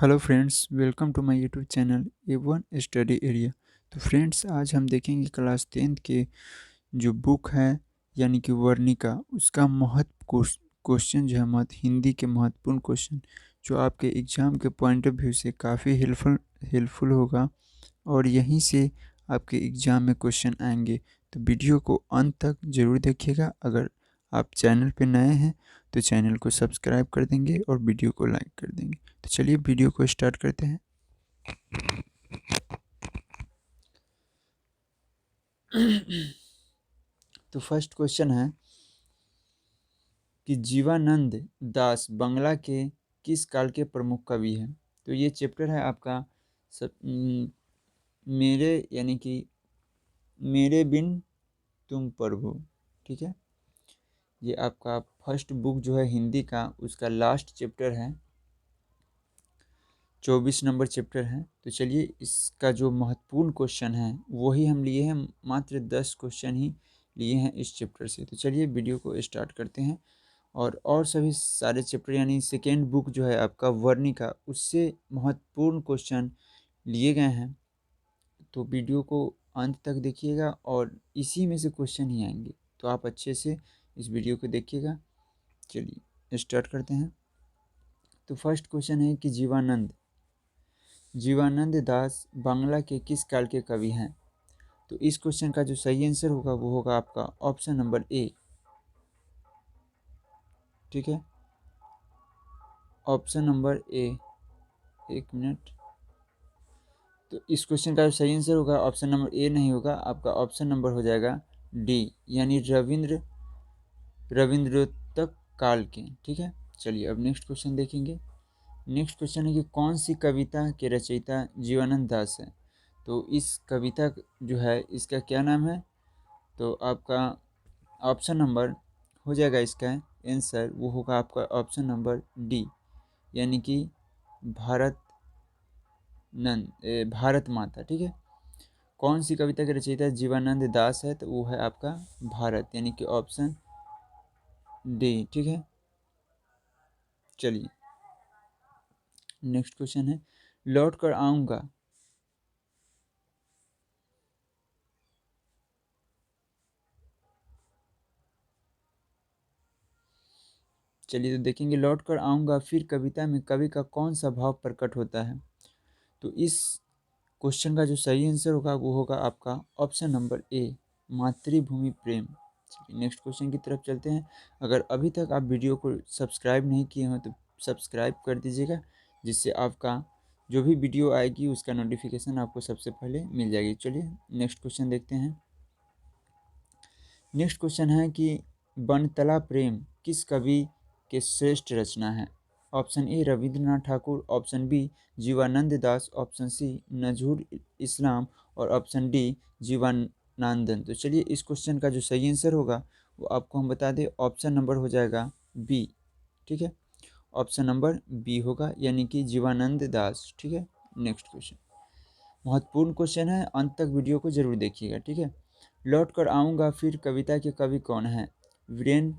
Hello friends, welcome to my YouTube channel A1 study area. तो friends, आज हम देखेंगे क्लास 10th के जो बुक है यानी कि वर्णिका, उसका क्वेश्चन जो है हिंदी के महत्वपूर्ण क्वेश्चन जो आपके एग्ज़ाम के पॉइंट ऑफ व्यू से काफ़ी हेल्पफुल होगा और यहीं से आपके एग्ज़ाम में क्वेश्चन आएंगे। तो वीडियो को अंत तक ज़रूर देखिएगा। अगर आप चैनल पे नए हैं तो चैनल को सब्सक्राइब कर देंगे और वीडियो को लाइक कर देंगे। तो चलिए वीडियो को स्टार्ट करते हैं। तो फर्स्ट क्वेश्चन है कि जीवानंद दास बांग्ला के किस काल के प्रमुख कवि हैं। तो ये चैप्टर है आपका मेरे यानी कि मेरे बिन तुम प्रभु। ठीक है, ये आपका फर्स्ट बुक जो है हिंदी का, उसका लास्ट चैप्टर है, 24 नंबर चैप्टर है। तो चलिए इसका जो महत्वपूर्ण क्वेश्चन है वही हम लिए हैं, मात्र 10 क्वेश्चन ही लिए हैं इस चैप्टर से। तो चलिए वीडियो को स्टार्ट करते हैं। और सभी सारे चैप्टर यानी सेकेंड बुक जो है आपका वर्णिका, उससे महत्वपूर्ण क्वेश्चन लिए गए हैं। तो वीडियो को अंत तक देखिएगा और इसी में से क्वेश्चन ही आएंगे, तो आप अच्छे से इस वीडियो को देखिएगा। चलिए स्टार्ट करते हैं। तो फर्स्ट क्वेश्चन है कि जीवानंद दास बांग्ला के किस काल के कवि हैं। तो इस क्वेश्चन का जो सही आंसर होगा वो होगा आपका ऑप्शन नंबर ए। ठीक है, ऑप्शन नंबर ए। एक मिनट। तो इस क्वेश्चन का जो सही आंसर होगा ऑप्शन नंबर ए नहीं होगा, आपका ऑप्शन नंबर हो जाएगा डी, यानी रविंद्रोत्तर काल के। ठीक है, चलिए अब नेक्स्ट क्वेश्चन देखेंगे। नेक्स्ट क्वेश्चन है कि कौन सी कविता के रचयिता जीवानंद दास है। तो इस कविता जो है इसका क्या नाम है। तो आपका ऑप्शन नंबर हो जाएगा, इसका आंसर वो होगा आपका ऑप्शन नंबर डी, यानी कि भारत माता। ठीक है, कौन सी कविता के रचयिता जीवानंद दास है, तो वो है आपका भारत, यानी कि ऑप्शन डी। ठीक है, चलिए नेक्स्ट क्वेश्चन है लौट कर आऊँगा। चलिए तो देखेंगे, लौट कर आऊँगा फिर कविता में कवि का कौन सा भाव प्रकट होता है। तो इस क्वेश्चन का जो सही आंसर होगा वो होगा आपका ऑप्शन नंबर ए, मातृभूमि प्रेम। नेक्स्ट क्वेश्चन की तरफ चलते हैं। अगर अभी तक आप वीडियो को सब्सक्राइब नहीं किए हो तो सब्सक्राइब कर दीजिएगा, जिससे आपका जो भी वीडियो आएगी उसका नोटिफिकेशन आपको सबसे पहले मिल जाएगी। चलिए नेक्स्ट क्वेश्चन देखते हैं। नेक्स्ट क्वेश्चन है कि बनतला प्रेम किस कवि के श्रेष्ठ रचना है। Option A Rabindranath Thakur, option B Jibanananda Das, option C Nazrul Islam और ऑप्शन डी जीवनानंद। तो चलिए इस क्वेश्चन का जो सही आंसर होगा वो आपको हम बता दें, ऑप्शन नंबर हो जाएगा बी। ठीक है, ऑप्शन नंबर बी होगा, यानी कि जीवानंद दास। ठीक है, नेक्स्ट क्वेश्चन महत्वपूर्ण क्वेश्चन है, अंत तक वीडियो को जरूर देखिएगा। ठीक है, लौट कर आऊँगा फिर कविता के कवि कौन हैं। वीरेन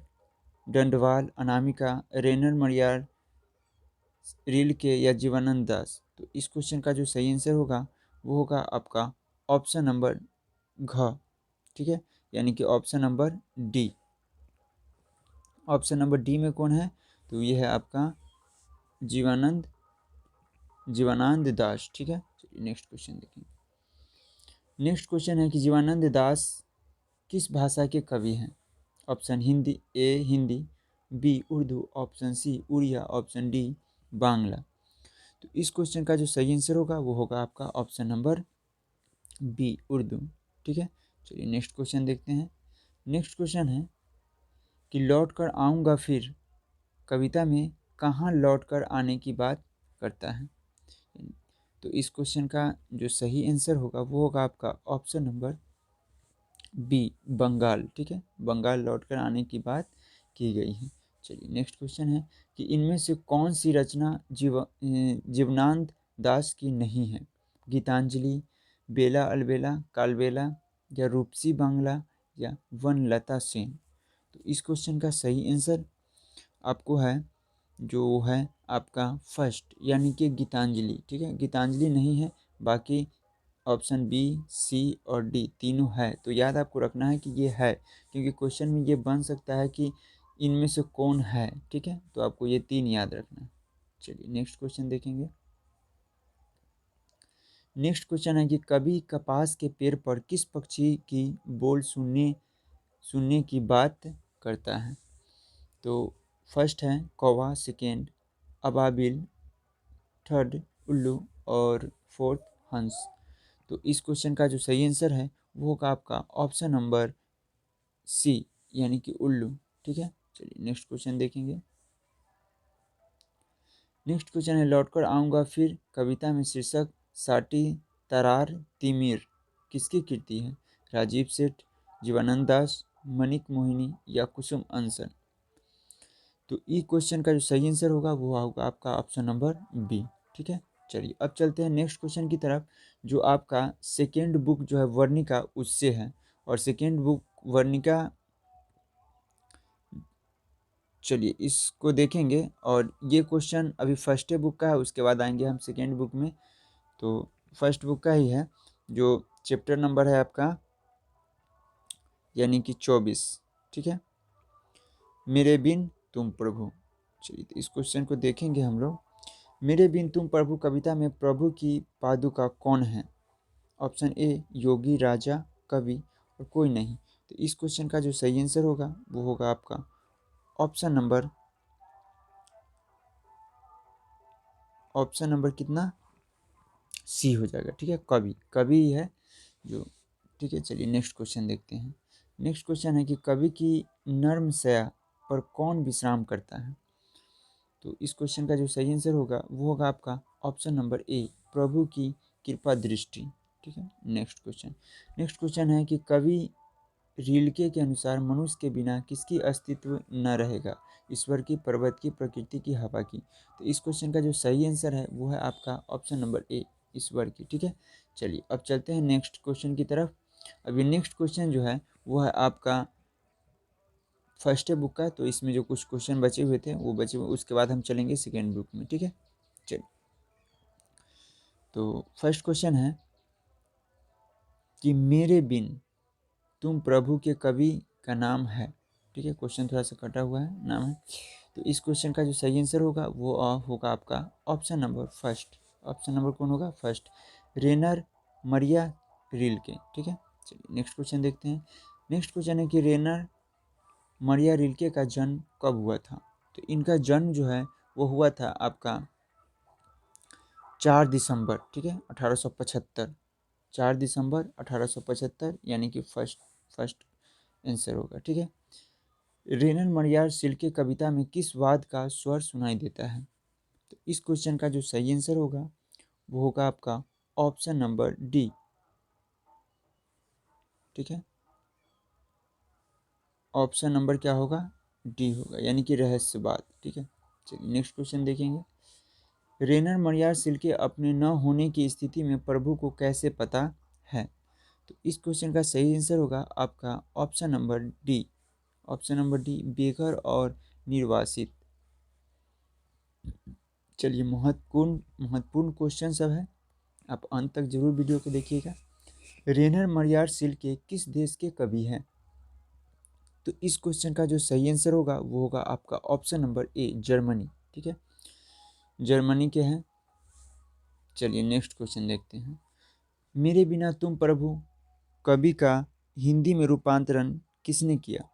डंडवाल, अनामिका, रेनर मरियार, रील के या जीवानंद दास। तो इस क्वेश्चन का जो सही आंसर होगा वो होगा आपका ऑप्शन नंबर घ। ठीक है, यानी कि option number D. Option number D में कौन है, तो ये है आपका जीवानंद दास। ठीक है, नेक्स्ट क्वेश्चन देखेंगे। नेक्स्ट क्वेश्चन है कि जीवानंद दास किस भाषा के कवि हैं। Option Hindi A Hindi, B Urdu, option C Odia, option D Bangla. तो इस क्वेश्चन का जो सही आंसर होगा वो होगा आपका ऑप्शन नंबर बी उर्दू। ठीक है, चलिए नेक्स्ट क्वेश्चन देखते हैं। नेक्स्ट क्वेश्चन है कि लौट कर आऊँगा फिर कविता में कहाँ लौट कर आने की बात करता है। तो इस क्वेश्चन का जो सही आंसर होगा वो होगा आपका ऑप्शन नंबर बी बंगाल। ठीक है, बंगाल लौट कर आने की बात की गई है। चलिए नेक्स्ट क्वेश्चन है कि इनमें से कौन सी रचना जीवनानंद दास की नहीं है। गीतांजलि, बेला अलबेला, कालबेला या रूपसी बांग्ला या वनलता सेन। तो इस क्वेश्चन का सही आंसर आपको है जो है आपका फर्स्ट यानी कि गीतांजलि, ठीक है। गीतांजलि नहीं है, बाकी ऑप्शन बी, सी और डी तीनों है। तो याद आपको रखना है कि ये है, क्योंकि क्वेश्चन में ये बन सकता है कि इनमें से कौन है, ठीक है। तो आपको ये 3 याद रखना है। चलिए नेक्स्ट क्वेश्चन देखेंगे। नेक्स्ट क्वेश्चन है कि कभी कपास के पेड़ पर किस पक्षी की बोल सुनने सुनने की बात करता है। तो फर्स्ट है कौवा, सेकेंड अबाबिल, थर्ड उल्लू और फोर्थ हंस। तो इस क्वेश्चन का जो सही आंसर है वो होगा आपका ऑप्शन नंबर सी यानी कि उल्लू, ठीक है। चलिए नेक्स्ट क्वेश्चन देखेंगे। नेक्स्ट क्वेश्चन है लौटकर आऊँगा फिर कविता में शीर्षक साटी तरार तिमिर किसकी कृति है। राजीव सेठ, जीवानंद दास, मनिक मोहिनी या कुसुम अंसन। तो ई क्वेश्चन का जो सही आंसर होगा वो होगा आपका ऑप्शन नंबर बी, ठीक है। चलिए अब चलते हैं नेक्स्ट क्वेश्चन की तरफ, जो आपका सेकेंड बुक जो है वर्णिका उससे है। और सेकेंड बुक वर्णिका, चलिए इसको देखेंगे। और ये क्वेश्चन अभी फर्स्ट बुक का है, उसके बाद आएंगे हम सेकेंड बुक में। तो फर्स्ट बुक का ही है, जो चैप्टर नंबर है आपका यानी कि 24, ठीक है। मेरे बिन तुम प्रभु। चलिए तो इस क्वेश्चन को देखेंगे हम लोग। मेरे बिन तुम प्रभु कविता में प्रभु की पादुका कौन है। ऑप्शन ए योगी, राजा, कवि और कोई नहीं। तो इस क्वेश्चन का जो सही आंसर होगा वो होगा आपका ऑप्शन नंबर कितना, सी हो जाएगा, ठीक है। कवि, कवि है जो, ठीक है। चलिए नेक्स्ट क्वेश्चन देखते हैं। नेक्स्ट क्वेश्चन है कि कवि की नर्म शया पर कौन विश्राम करता है। तो इस क्वेश्चन का जो सही आंसर होगा वो होगा आपका ऑप्शन नंबर ए प्रभु की कृपा दृष्टि, ठीक है। नेक्स्ट क्वेश्चन है कि कवि रीलके के अनुसार मनुष्य के बिना किसकी अस्तित्व न रहेगा। ईश्वर की, पर्वत की, प्रकृति की, हवा की। तो इस क्वेश्चन का जो सही आंसर है वो है आपका ऑप्शन नंबर ए ईश्वर की, ठीक है। चलिए अब चलते हैं नेक्स्ट क्वेश्चन की तरफ। अभी नेक्स्ट क्वेश्चन जो है वो है आपका फर्स्ट बुक का। तो इसमें जो कुछ क्वेश्चन बचे हुए थे वो बचे हुए, उसके बाद हम चलेंगे सेकेंड बुक में, ठीक है। चलिए तो फर्स्ट क्वेश्चन है कि मेरे बिन तुम प्रभु के कवि का नाम है, ठीक है। क्वेश्चन थोड़ा सा कटा हुआ है, नाम है। तो इस क्वेश्चन का जो सही आंसर होगा वो होगा आपका option number first. Option number कौन होगा, फर्स्ट, रेनर मरिया रिल्के, ठीक है। चलिए नेक्स्ट क्वेश्चन देखते हैं। नेक्स्ट क्वेश्चन है कि रेनर मरिया रिल्के का जन्म कब हुआ था। तो इनका जन्म जो है वो हुआ था आपका 4 दिसंबर, ठीक है, 1875। 4 दिसंबर 1875 यानी कि फर्स्ट फर्स्ट आंसर होगा, ठीक है। रेनन मरियार सिल्के कविता में किस वाद का स्वर सुनाई देता है। तो इस क्वेश्चन का जो सही आंसर होगा वो होगा आपका ऑप्शन नंबर डी, ठीक है। ऑप्शन नंबर क्या होगा, डी होगा, यानी कि रहस्यवाद, ठीक है। चलिए नेक्स्ट क्वेश्चन देखेंगे। रेनर मरियार सिल्के अपने न होने की स्थिति में प्रभु को कैसे पता है। तो इस क्वेश्चन का सही आंसर होगा आपका option number D. Option number D बेघर और निर्वासित। चलिए महत्वपूर्ण क्वेश्चन सब है, आप अंत तक जरूर वीडियो को देखिएगा। रेनर मरियार सिल्के किस देश के कवि हैं। तो इस क्वेश्चन का जो सही आंसर होगा वो होगा आपका ऑप्शन नंबर ए जर्मनी, ठीक है। जर्मनी के हैं। चलिए नेक्स्ट क्वेश्चन देखते हैं। मेरे बिना तुम प्रभु कवि का हिंदी में रूपांतरण किसने किया।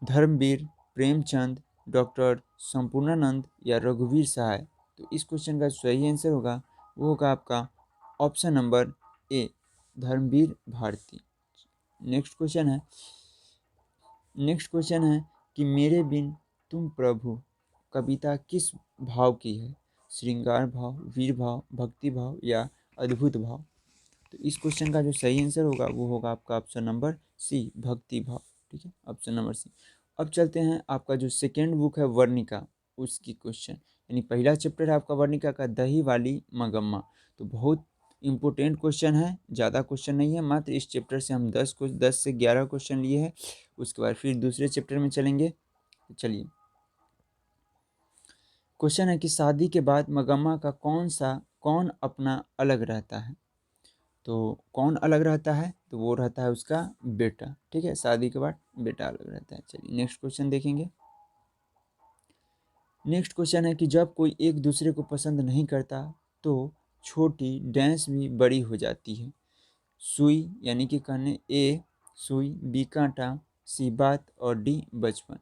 धर्मवीर, प्रेमचंद, डॉक्टर संपूर्णानंद या रघुवीर सहाय। तो इस क्वेश्चन का सही आंसर होगा वो होगा आपका option number A Dharmvir Bharati. Next question है कि मेरे बिन तुम प्रभु कविता किस भाव की है। श्रृंगार भाव, वीर भाव, भक्ति भाव या अद्भुत भाव। तो इस क्वेश्चन का जो सही आंसर होगा वो होगा आपका ऑप्शन नंबर सी भक्ति भाव, ठीक है। Option number C. अब चलते हैं आपका जो सेकेंड बुक है वर्णिका उसकी क्वेश्चन, यानी पहला चैप्टर है आपका वर्णिका का दही वाली मगम्मा। तो बहुत इंपॉर्टेंट क्वेश्चन है, ज़्यादा क्वेश्चन नहीं है, मात्र इस चैप्टर से हम 10 से 11 क्वेश्चन लिए हैं। उसके बाद फिर दूसरे चैप्टर में चलेंगे। तो चलिए क्वेश्चन है कि शादी के बाद मगम्मा का कौन अपना अलग रहता है। तो कौन अलग रहता है, तो वो रहता है उसका बेटा। ठीक है, शादी के बाद बेटा अलग रहता है। चलिए नेक्स्ट क्वेश्चन देखेंगे। नेक्स्ट क्वेश्चन है कि जब कोई एक दूसरे को पसंद नहीं करता तो छोटी डैश भी बड़ी हो जाती है। सुई यानी कि कहने ए सुई, बी कांटा, सी बात और डी बचपन।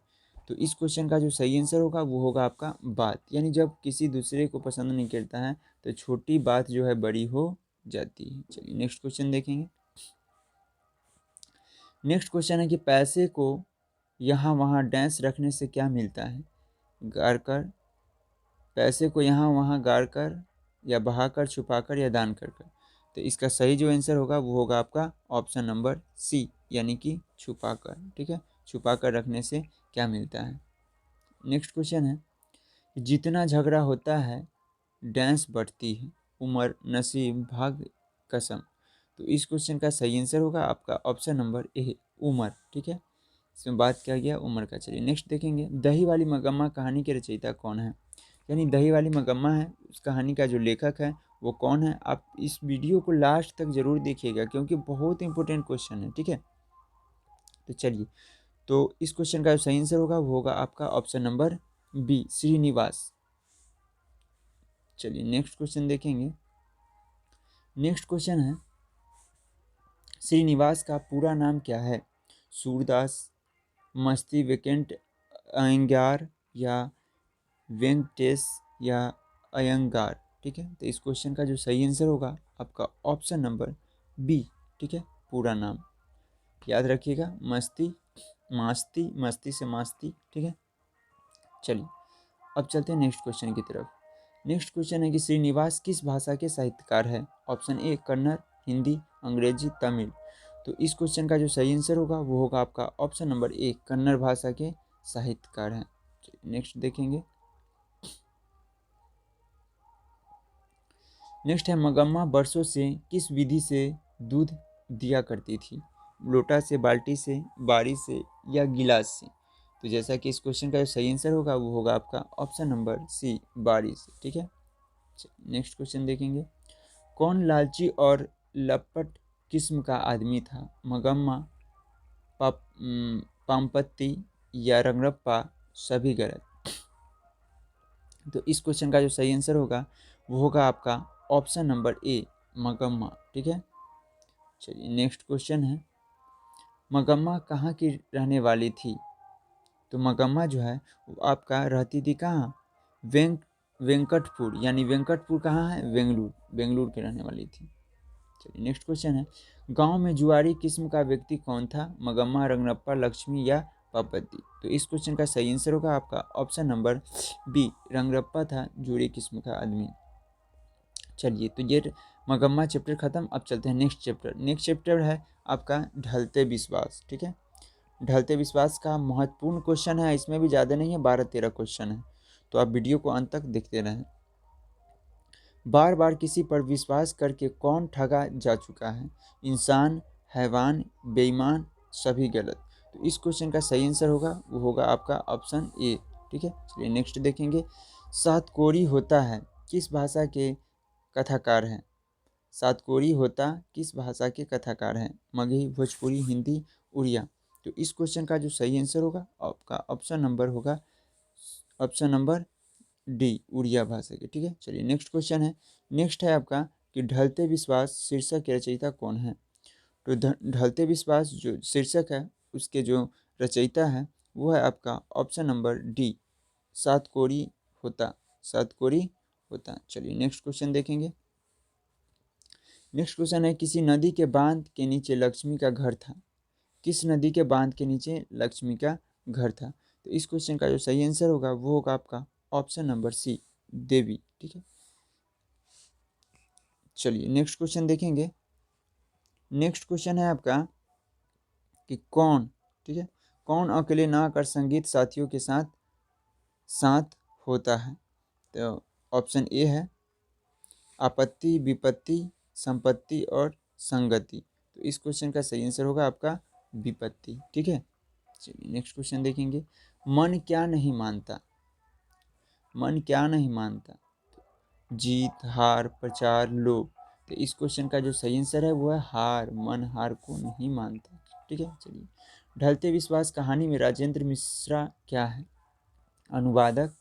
तो इस क्वेश्चन का जो सही आंसर होगा वो होगा आपका बात। यानी जब किसी दूसरे को पसंद नहीं करता है तो छोटी बात जो है बड़ी हो जाती है। चलिए नेक्स्ट क्वेश्चन देखेंगे। नेक्स्ट क्वेश्चन है कि पैसे को यहाँ वहाँ डैश रखने से क्या मिलता है। गाड़ कर, पैसे को यहाँ वहाँ गाड़ कर, या बहाकर, छुपाकर, या दान कर कर। तो इसका सही जो आंसर होगा वो होगा आपका ऑप्शन नंबर सी, यानी कि छुपाकर। ठीक है, छुपाकर रखने से क्या मिलता है। नेक्स्ट क्वेश्चन है, जितना झगड़ा होता है डैश बढ़ती है, उम्र, नसीब, भाग्य, कसम। तो इस क्वेश्चन का सही आंसर होगा आपका ऑप्शन नंबर ए, उम्र। ठीक है, इसमें बात किया गया उम्र का। चलिए नेक्स्ट देखेंगे। दही वाली मगम्मा कहानी के रचयिता कौन है। यानी दही वाली मगम्मा है, उस कहानी का जो लेखक है वो कौन है। आप इस वीडियो को लास्ट तक जरूर देखिएगा क्योंकि बहुत इंपॉर्टेंट क्वेश्चन है। ठीक है, तो चलिए, तो इस क्वेश्चन का जो सही आंसर होगा वो होगा आपका ऑप्शन नंबर बी, श्रीनिवास। चलिए नेक्स्ट क्वेश्चन देखेंगे। नेक्स्ट क्वेश्चन है, श्रीनिवास का पूरा नाम क्या है। सूरदास, मस्ती वेकेंट अयंगार, या वेंकटेश, या अयंगार। ठीक है, तो इस क्वेश्चन का जो सही आंसर होगा आपका ऑप्शन नंबर बी। ठीक है, पूरा नाम याद रखिएगा, मस्ती मास्ती, मस्ती से मास्ती। ठीक है, चलिए अब चलते हैं नेक्स्ट क्वेश्चन की तरफ। नेक्स्ट क्वेश्चन है कि श्रीनिवास किस भाषा के साहित्यकार है। ऑप्शन ए कन्नड़, हिंदी, अंग्रेजी, तमिल। तो इस क्वेश्चन का जो सही आंसर होगा वो होगा आपका ऑप्शन नंबर ए, कन्नड़ भाषा के साहित्यकार हैं। नेक्स्ट देखेंगे। नेक्स्ट है, मगम्मा बरसों से किस विधि से दूध दिया करती थी। लोटा से, बाल्टी से, बारी से, या गिलास से। तो जैसा कि इस क्वेश्चन का जो सही आंसर होगा वो होगा आपका ऑप्शन नंबर सी, बारी से। ठीक है, नेक्स्ट क्वेश्चन देखेंगे। कौन लालची और लपट किस्म का आदमी था। मगम्मा, पामपत्ती, या रंगरप्पा, सभी गलत। तो इस क्वेश्चन का जो सही आंसर होगा वो होगा आपका ऑप्शन नंबर ए, मगम्मा। ठीक है, चलिए नेक्स्ट क्वेश्चन है, मगम्मा कहाँ की रहने वाली थी। तो मगम्मा जो है वो आपका रहती थी कहाँ, वेंकटपुर। यानी वेंकटपुर कहाँ है, बेंगलुरु, बेंगलुरु की रहने वाली थी। चलिए नेक्स्ट क्वेश्चन है, गांव में जुआरी किस्म का व्यक्ति कौन था। मगम्मा, रंगरप्पा, लक्ष्मी, या पापति। तो इस क्वेश्चन का सही आंसर होगा आपका ऑप्शन नंबर बी, रंगरप्पा था जुआरी किस्म का आदमी। चलिए, तो ये मगम्मा चैप्टर खत्म। अब चलते हैं नेक्स्ट चैप्टर। नेक्स्ट चैप्टर है आपका ढलते विश्वास। ठीक है, ढलते विश्वास का महत्वपूर्ण क्वेश्चन है, इसमें भी ज़्यादा नहीं है, 12-13 क्वेश्चन है। तो आप वीडियो को अंत तक देखते रहें। बार बार किसी पर विश्वास करके कौन ठगा जा चुका है। इंसान, हैवान, बेईमान, सभी गलत। तो इस क्वेश्चन का सही आंसर होगा वो होगा आपका ऑप्शन ए। ठीक है, चलिए नेक्स्ट देखेंगे। सातकोरी होता है किस भाषा के कथाकार हैं। सातकोरी होता किस भाषा के कथाकार हैं। मगही, भोजपुरी, हिंदी, उड़िया। तो इस क्वेश्चन का जो सही आंसर होगा आपका ऑप्शन नंबर होगा ऑप्शन नंबर डी, उड़िया भाषा के। ठीक है, चलिए नेक्स्ट क्वेश्चन है। नेक्स्ट है आपका कि ढलते विश्वास शीर्षक के रचयिता कौन है। तो ढलते विश्वास जो शीर्षक है उसके जो रचयिता है वो है आपका ऑप्शन नंबर डी, सातकोरी होता, सातकोरी होता। चलिए नेक्स्ट क्वेश्चन देखेंगे। नेक्स्ट क्वेश्चन है, किसी नदी के बांध के नीचे लक्ष्मी का घर था। किस नदी के बांध के नीचे लक्ष्मी का घर था। तो इस क्वेश्चन का जो सही आंसर होगा वो होगा आपका ऑप्शन नंबर सी, देवी। ठीक है, चलिए नेक्स्ट क्वेश्चन देखेंगे। नेक्स्ट क्वेश्चन है आपका कि कौन, ठीक है, कौन अकेले ना कर संगीत साथियों के साथ साथ होता है। तो ऑप्शन ए है आपत्ति, विपत्ति, संपत्ति और संगति। तो इस क्वेश्चन का सही आंसर होगा आपका विपत्ति। ठीक है, चलिए नेक्स्ट क्वेश्चन देखेंगे। मन क्या नहीं मानता। मन क्या नहीं मानता? जीत, हार, प्रचार, लोभ। तो इस क्वेश्चन का जो सही आंसर है वो है हार। मन हार को नहीं मानता। ठीक है, चलिए। ढलते विश्वास कहानी में राजेंद्र मिश्रा क्या है? अनुवादक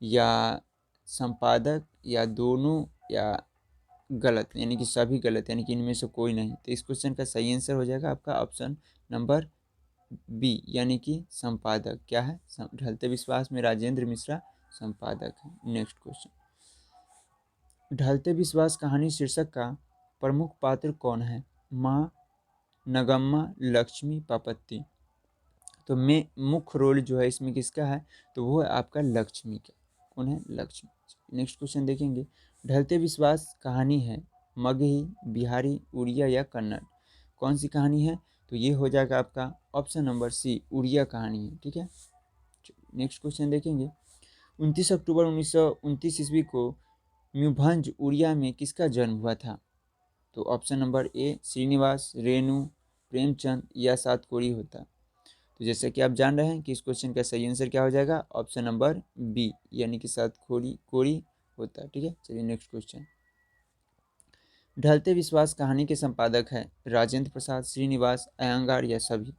या संपादक या दोनों या गलत, यानी कि सभी गलत, यानी कि इनमें से कोई नहीं। तो इस क्वेश्चन का सही आंसर हो जाएगा आपका ऑप्शन नंबर बी, यानी कि संपादक। क्या है? ढलते विश्वास में राजेंद्र मिश्रा संपादक है। नेक्स्ट क्वेश्चन, ढलते विश्वास कहानी शीर्षक का प्रमुख पात्र कौन है? माँ, नगम्मा, लक्ष्मी, पापत्ती। तो में मुख्य रोल जो है इसमें किसका है? तो वो है आपका लक्ष्मी का। कौन है? लक्ष्मी। नेक्स्ट क्वेश्चन देखेंगे, ढलते विश्वास कहानी है मगही, बिहारी, उड़िया या कन्नड़? कौन सी कहानी है? तो ये हो जाएगा आपका ऑप्शन नंबर सी, उड़िया कहानी है। ठीक है, नेक्स्ट क्वेश्चन देखेंगे, 29 अक्टूबर 1929 ईस्वी को म्यूभंज उड़िया में किसका जन्म हुआ था? तो option number A Srinivas, Renu, Premchand या सातकोड़ी होता। तो जैसे कि आप जान रहे हैं कि इस क्वेश्चन का सही आंसर क्या हो जाएगा? ऑप्शन नंबर बी, यानी कि सातकोड़ी कोड़ी होता है। ठीक है, चलिए नेक्स्ट क्वेश्चन, ढलते विश्वास कहानी के संपादक है राजेंद्र प्रसाद, श्रीनिवास, अयंगार या सभी?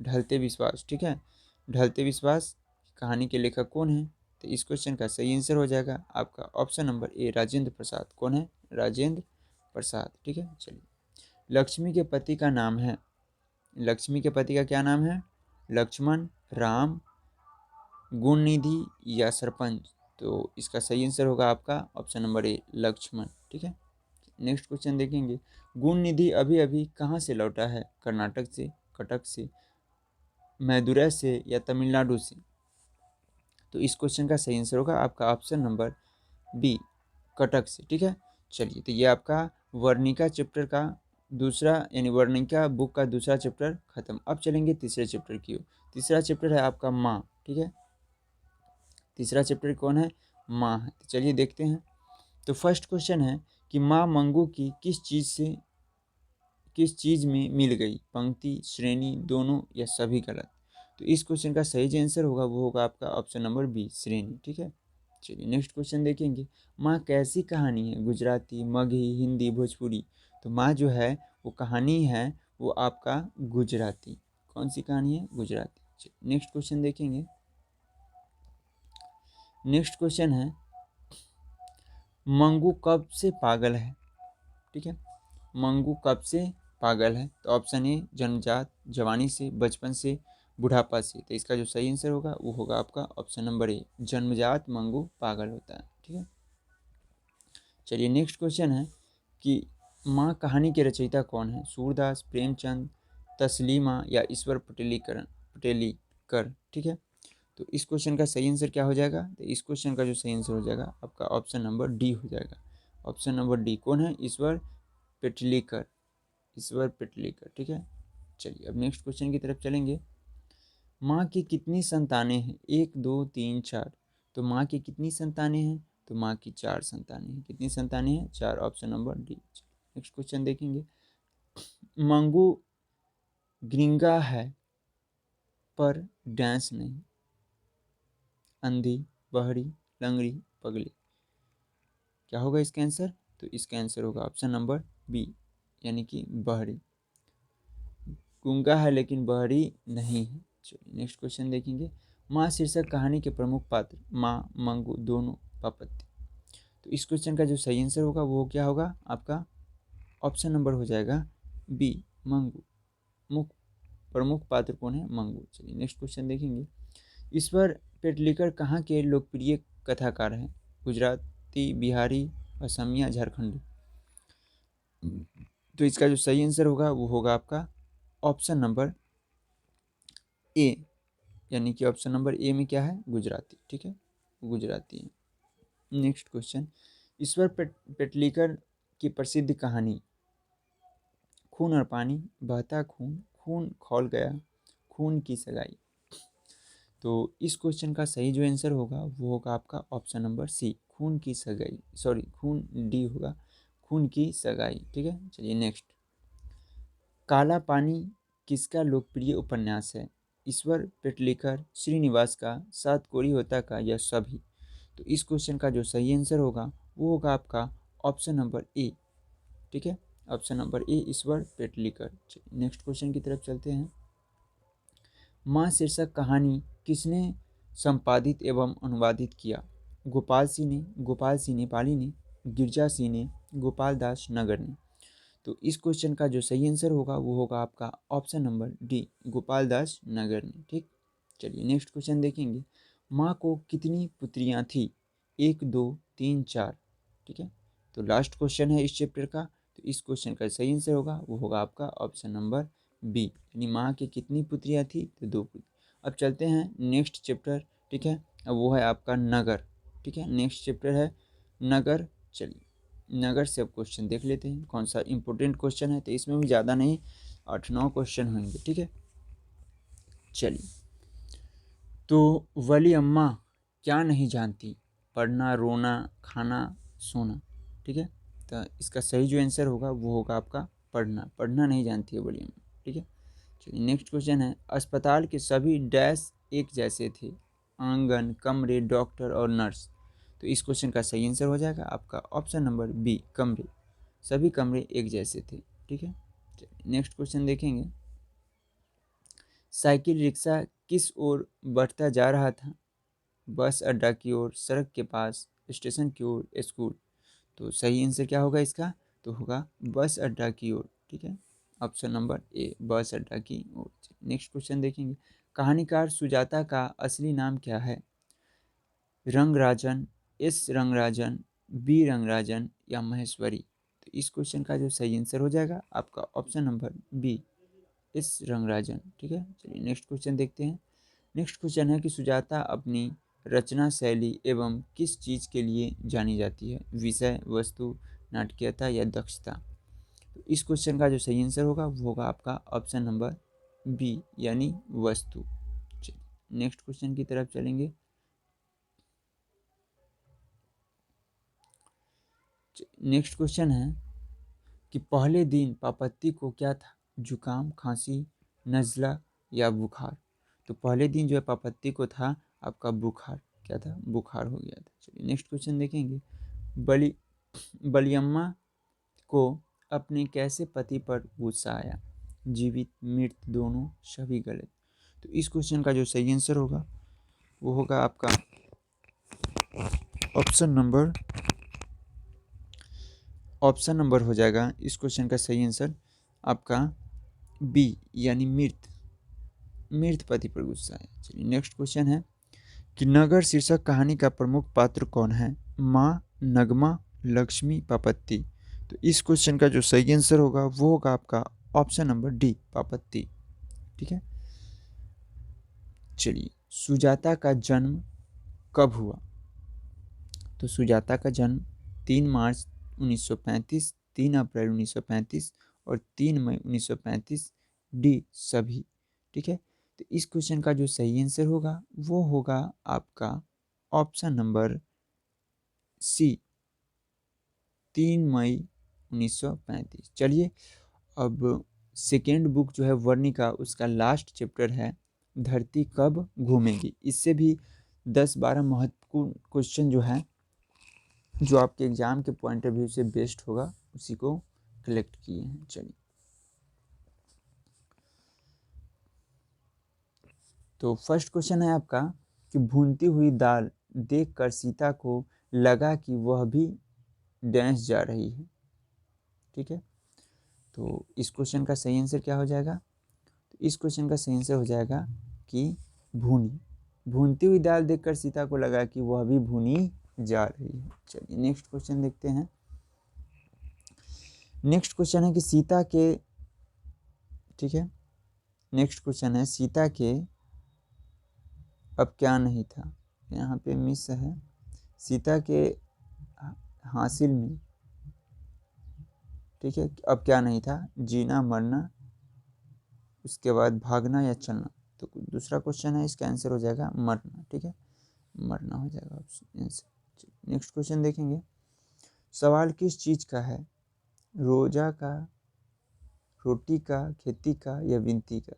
ढलते विश्वास, ठीक है, ढलते विश्वास कहानी के लेखक कौन है? तो इस क्वेश्चन का सही आंसर हो जाएगा आपका ऑप्शन नंबर ए, राजेंद्र प्रसाद। कौन है? राजेंद्र प्रसाद। ठीक है, चलिए। लक्ष्मी के पति का नाम है, लक्ष्मी के पति का क्या नाम है? लक्ष्मण, राम, गुणनिधि या सरपंच? तो इसका सही आंसर होगा आपका ऑप्शन नंबर ए, लक्ष्मण। ठीक है, नेक्स्ट क्वेश्चन देखेंगे, गुणनिधि अभी अभी कहाँ से लौटा है? कर्नाटक से, कटक से, मैदुरै से या तमिलनाडु से? तो इस क्वेश्चन का सही आंसर होगा आपका ऑप्शन नंबर बी, कटक से। ठीक है, चलिए। तो ये आपका वर्णिका चैप्टर का दूसरा, यानी वर्णिका बुक का दूसरा चैप्टर खत्म। अब चलेंगे तीसरे चैप्टर की ओर। तीसरा चैप्टर है आपका माँ। ठीक है, तीसरा चैप्टर कौन है? माँ है। तो चलिए देखते हैं। तो फर्स्ट क्वेश्चन है कि माँ मंगू की किस चीज़ में मिल गई? पंक्ति, श्रेणी, दोनों या सभी? गलत। तो इस क्वेश्चन का सही जो आंसर होगा वो होगा आपका ऑप्शन नंबर बी, श्रेणी। ठीक है, चलिए नेक्स्ट क्वेश्चन देखेंगे, माँ कैसी कहानी है? गुजराती, मगही, हिंदी, भोजपुरी? तो माँ जो है वो कहानी है वो आपका गुजराती। कौन सी कहानी है? गुजराती। नेक्स्ट क्वेश्चन देखेंगे, नेक्स्ट क्वेश्चन है मंगू कब से पागल है? ठीक है, मंगू कब से पागल है? तो ऑप्शन ए जन्मजात, जवानी से, बचपन से, बुढ़ापा से? तो इसका जो सही आंसर होगा वो होगा आपका ऑप्शन नंबर ए, जन्मजात मंगू पागल होता है। ठीक है, चलिए नेक्स्ट क्वेश्चन है कि माँ कहानी के रचयिता कौन है? सूरदास, प्रेमचंद, तस्लीमा या ईश्वर पटेलीकर? ठीक है, तो इस क्वेश्चन का सही आंसर क्या हो जाएगा? तो इस क्वेश्चन का जो सही आंसर हो जाएगा आपका ऑप्शन नंबर डी हो जाएगा। Option number D. कौन है? ईश्वर पेटलीकर, ईश्वर पेटलीकर। ठीक है, चलिए अब नेक्स्ट क्वेश्चन की तरफ चलेंगे, माँ की कितनी संतानें हैं? 1, 2, 3, 4? तो माँ की कितनी संतानें हैं? तो माँ की 4 संतानें हैं। कितनी संतानें हैं? 4। Option number D. Next question देखेंगे, मंगू ग्रींगा है पर डांस नहीं, अंधी, बहरी, लंगड़ी, पगली? क्या होगा इसका आंसर? तो इसका आंसर होगा ऑप्शन नंबर बी, यानी कि बहरी। गूंगा है लेकिन बहरी नहीं है। चलिए नेक्स्ट क्वेश्चन देखेंगे, माँ शीर्षक कहानी के प्रमुख पात्र? माँ, मंगू, दोनों, पापत्ती? तो इस क्वेश्चन का जो सही आंसर होगा वो क्या होगा आपका? ऑप्शन नंबर हो जाएगा बी, मंगू। प्रमुख पात्र कौन है? मंगू। चलिए नेक्स्ट क्वेश्चन देखेंगे, ईश्वर पेटलीकर कहाँ के लोकप्रिय कथाकार हैं? गुजराती, बिहारी, असमिया, झारखंडी? तो इसका जो सही आंसर होगा वो होगा आपका ऑप्शन नंबर ए, यानी कि ऑप्शन नंबर ए में क्या है? गुजराती। ठीक है, गुजराती है। नेक्स्ट क्वेश्चन, ईश्वर पेटलीकर की प्रसिद्ध कहानी? खून और पानी, बहता खून, खून खौल गया, खून की सगाई? तो इस क्वेश्चन का सही जो आंसर होगा वो होगा आपका ऑप्शन नंबर सी, खून की सगाई। सॉरी, खून डी होगा, खून की सगाई। ठीक है, चलिए नेक्स्ट, काला पानी किसका लोकप्रिय उपन्यास है? ईश्वर पेटलीकर, श्रीनिवास का, सातकोड़ी होता का या सभी? तो इस क्वेश्चन का जो सही आंसर होगा वो होगा आपका ऑप्शन नंबर ए। ठीक है, ऑप्शन नंबर ए, ईश्वर पेटलीकर। नेक्स्ट क्वेश्चन की तरफ चलते हैं। माँ शीर्षक कहानी किसने संपादित एवं अनुवादित किया? गोपाल सिंह नेपाली ने, गिरजा सिंह ने, गोपाल दास नगर ने। तो इस क्वेश्चन का जो सही आंसर होगा वो होगा आपका option number D, Gopal Das नगर ने। ठीक, चलिए नेक्स्ट क्वेश्चन देखेंगे। माँ को कितनी पुत्रियाँ थी? 1, 2, 3, 4। ठीक है, तो लास्ट क्वेश्चन है इस चैप्टर का। तो इस क्वेश्चन का सही आंसर होगा वो होगा आपका ऑप्शन नंबर बी, यानी माँ की कितनी पुत्रियाँ थी? तो 2 पुत्री। अब चलते हैं नेक्स्ट चैप्टर। ठीक है, अब वो है आपका नगर। ठीक है, नेक्स्ट चैप्टर है नगर। चलिए नगर से अब क्वेश्चन देख लेते हैं कौन सा इंपॉर्टेंट क्वेश्चन है। तो इसमें भी ज़्यादा नहीं, 8-9 क्वेश्चन होंगे। ठीक है, चलिए। तो वली अम्मा क्या नहीं जानती? पढ़ना, रोना, खाना, सोना। ठीक है, तो इसका सही जो आंसर होगा वो होगा आपका पढ़ना। पढ़ना नहीं जानती है वली अम्मा। ठीक है, चलिए नेक्स्ट क्वेश्चन है। अस्पताल के सभी डैश एक जैसे थे? आंगन, कमरे, डॉक्टर और नर्स। तो इस क्वेश्चन का सही आंसर हो जाएगा आपका ऑप्शन नंबर बी, कमरे। सभी कमरे एक जैसे थे। ठीक है, नेक्स्ट क्वेश्चन देखेंगे। साइकिल रिक्शा किस ओर बढ़ता जा रहा था? बस अड्डा की ओर, सड़क के पास, स्टेशन की ओर, स्कूल। तो सही आंसर क्या होगा इसका? तो होगा बस अड्डा की ओर। ठीक है, ऑप्शन नंबर ए, बस अड्डा की ओर। नेक्स्ट क्वेश्चन देखेंगे। कहानीकार सुजाता का असली नाम क्या है? रंगराजन, एस रंगराजन, बी रंगराजन या महेश्वरी। तो इस क्वेश्चन का जो सही आंसर हो जाएगा आपका option number B, S Rangarajan. ठीक है, चलिए नेक्स्ट क्वेश्चन देखते हैं। नेक्स्ट क्वेश्चन है कि सुजाता अपनी रचना शैली एवं किस चीज़ के लिए जानी जाती है? विषय, वस्तु, नाटकीयता या दक्षता। तो इस क्वेश्चन का जो सही आंसर होगा वो होगा आपका ऑप्शन नंबर बी, यानी वस्तु। चलिए नेक्स्ट क्वेश्चन की तरफ चलेंगे। नेक्स्ट क्वेश्चन है कि पहले दिन पापत्ती को क्या था? जुकाम, खांसी, नज़ला या बुखार। तो पहले दिन जो है पापत्ती को था आपका बुखार। क्या था? बुखार हो गया था। चलिए नेक्स्ट क्वेश्चन देखेंगे। बलियम्मा को अपने कैसे पति पर गुस्सा आया? जीवित, मृत, दोनों, सभी गलत। तो इस क्वेश्चन का जो सही आंसर होगा वो होगा आपका ऑप्शन नंबर हो जाएगा इस क्वेश्चन का सही आंसर आपका बी, यानी मृत पति पर गुस्सा है। चलिए नेक्स्ट क्वेश्चन है कि नगर शीर्षक कहानी का प्रमुख पात्र कौन है? माँ, नगमा, लक्ष्मी, पापत्ती। तो इस क्वेश्चन का जो सही आंसर होगा वो होगा आपका ऑप्शन नंबर डी, पापत्ती। ठीक है, चलिए सुजाता का जन्म कब हुआ? तो सुजाता का जन्म 3 मार्च 1935, 3 अप्रैल 1935 और 3 मई 1935, डी सभी। ठीक है, तो इस क्वेश्चन का जो सही आंसर होगा वो होगा आपका ऑप्शन नंबर सी, 3 मई 1935। चलिए अब सेकेंड बुक जो है वर्णिका, उसका लास्ट चैप्टर है धरती कब घूमेगी। इससे भी 10-12 महत्वपूर्ण क्वेश्चन जो है, जो आपके एग्जाम के पॉइंट ऑफ व्यू से बेस्ट होगा, उसी को कलेक्ट किए हैं। चलिए तो फर्स्ट क्वेश्चन है आपका कि भूनती हुई दाल देखकर सीता को लगा कि वह भी डैंस जा रही है। ठीक है, तो इस क्वेश्चन का सही आंसर क्या हो जाएगा? तो इस क्वेश्चन का सही आंसर हो जाएगा कि भूनती हुई दाल देखकर सीता को लगा कि वह भी भुनी जा रही है। चलिए नेक्स्ट क्वेश्चन देखते हैं। नेक्स्ट क्वेश्चन है कि सीता के, ठीक है, नेक्स्ट क्वेश्चन है सीता के अब क्या नहीं था? यहाँ पे मिस है। सीता के हासिल में, ठीक है, अब क्या नहीं था? जीना, मरना, उसके बाद भागना या चलना। तो दूसरा क्वेश्चन है, इसका आंसर हो जाएगा मरना। ठीक है, मरना हो जाएगा आंसर। नेक्स्ट क्वेश्चन देखेंगे। सवाल किस चीज़ का है? रोजा का, रोटी का, खेती का या विनती का।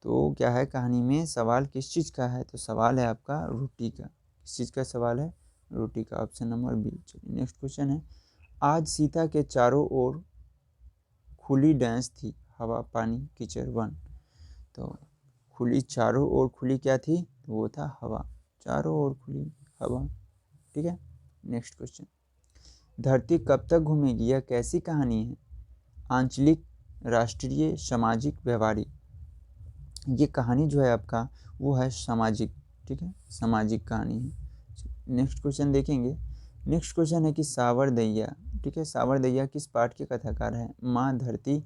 तो क्या है कहानी में, सवाल किस चीज़ का है? तो सवाल है आपका रोटी का। किस चीज़ का सवाल है? रोटी का, ऑप्शन नंबर बी। चलिए नेक्स्ट क्वेश्चन है, आज सीता के चारों ओर खुली डैश थी, हवा पानी कीचड़ वन। तो खुली, चारों ओर खुली क्या थी? तो वो था हवा, चारों ओर खुली हवा। ठीक है। नेक्स्ट क्वेश्चन, धरती कब तक घूमेगी, यह कैसी कहानी है? आंचलिक, राष्ट्रीय, सामाजिक, व्यवहारिक। ये कहानी जो है आपका वो है सामाजिक। ठीक है, सामाजिक कहानी है। नेक्स्ट क्वेश्चन देखेंगे। नेक्स्ट क्वेश्चन है कि सावरदैया, ठीक है, सावरदैया किस पाठ के कथाकार है? माँ धरती,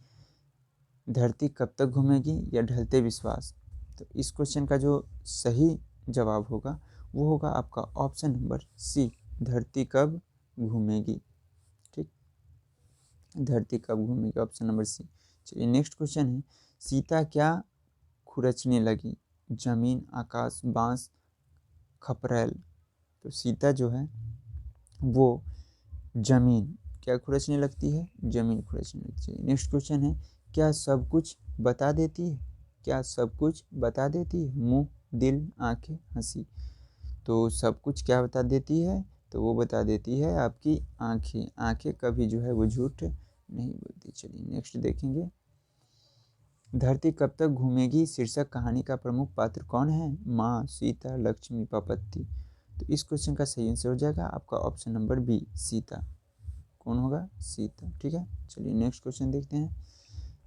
धरती कब तक घूमेगी, या ढलते विश्वास। तो इस क्वेश्चन का जो सही जवाब होगा वो होगा आपका ऑप्शन नंबर सी, धरती कब घूमेगी। ठीक, धरती कब घूमेगी, ऑप्शन नंबर सी। चलिए नेक्स्ट क्वेश्चन है, सीता क्या खुरचने लगी? जमीन, आकाश, बांस, खपरेल। तो सीता जो है वो जमीन क्या खुरचने लगती है? जमीन खुरचने लगती है। नेक्स्ट क्वेश्चन है, क्या सब कुछ बता देती है? क्या सब कुछ बता देती है? मुंह, दिल, आंखें, हंसी। तो सब कुछ क्या बता देती है? तो वो बता देती है आपकी आंखें। आंखें कभी जो है वो झूठ नहीं बोलती। चलिए नेक्स्ट देखेंगे, धरती कब तक घूमेगी शीर्षक कहानी का प्रमुख पात्र कौन है? माँ, सीता, लक्ष्मी, पार्वती। तो इस क्वेश्चन का सही आंसर हो जाएगा आपका ऑप्शन नंबर बी, सीता। कौन होगा? सीता। ठीक है। चलिए नेक्स्ट क्वेश्चन देखते हैं,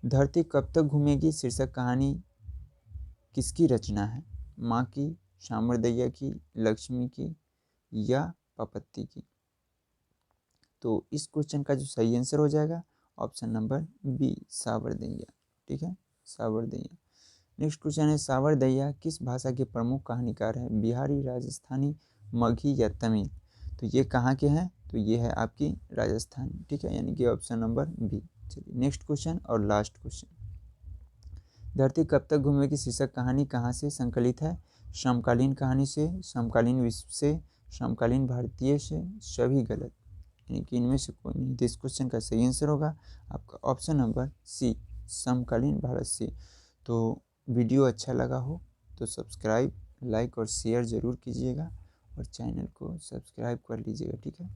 धरती कब तक घूमेगी शीर्षक कहानी किसकी रचना है? माँ की, सामरदैया की, लक्ष्मी की, या पार्वती की। तो इस क्वेश्चन का जो सही आंसर हो जाएगा ऑप्शन नंबर बी, सावरदैया। ठीक है, सावरदैया। नेक्स्ट क्वेश्चन है, सावरदैया किस भाषा के प्रमुख कहानीकार हैं? बिहारी, राजस्थानी, मगही, या तमिल। तो ये कहाँ के हैं? तो ये है आपकी राजस्थानी। ठीक है, यानी कि ऑप्शन नंबर बी। चलिए नेक्स्ट क्वेश्चन और लास्ट क्वेश्चन, धरती कब तक घूमेगी शीर्षक कहानी कहाँ से संकलित है? समकालीन कहानी से, समकालीन विश्व से, समकालीन भारतीय से, सभी गलत, यानी कि इनमें से कोई नहीं। तो इस क्वेश्चन का सही आंसर होगा आपका ऑप्शन नंबर सी, समकालीन भारत से। तो वीडियो अच्छा लगा हो तो सब्सक्राइब, लाइक और शेयर ज़रूर कीजिएगा और चैनल को सब्सक्राइब कर लीजिएगा। ठीक है।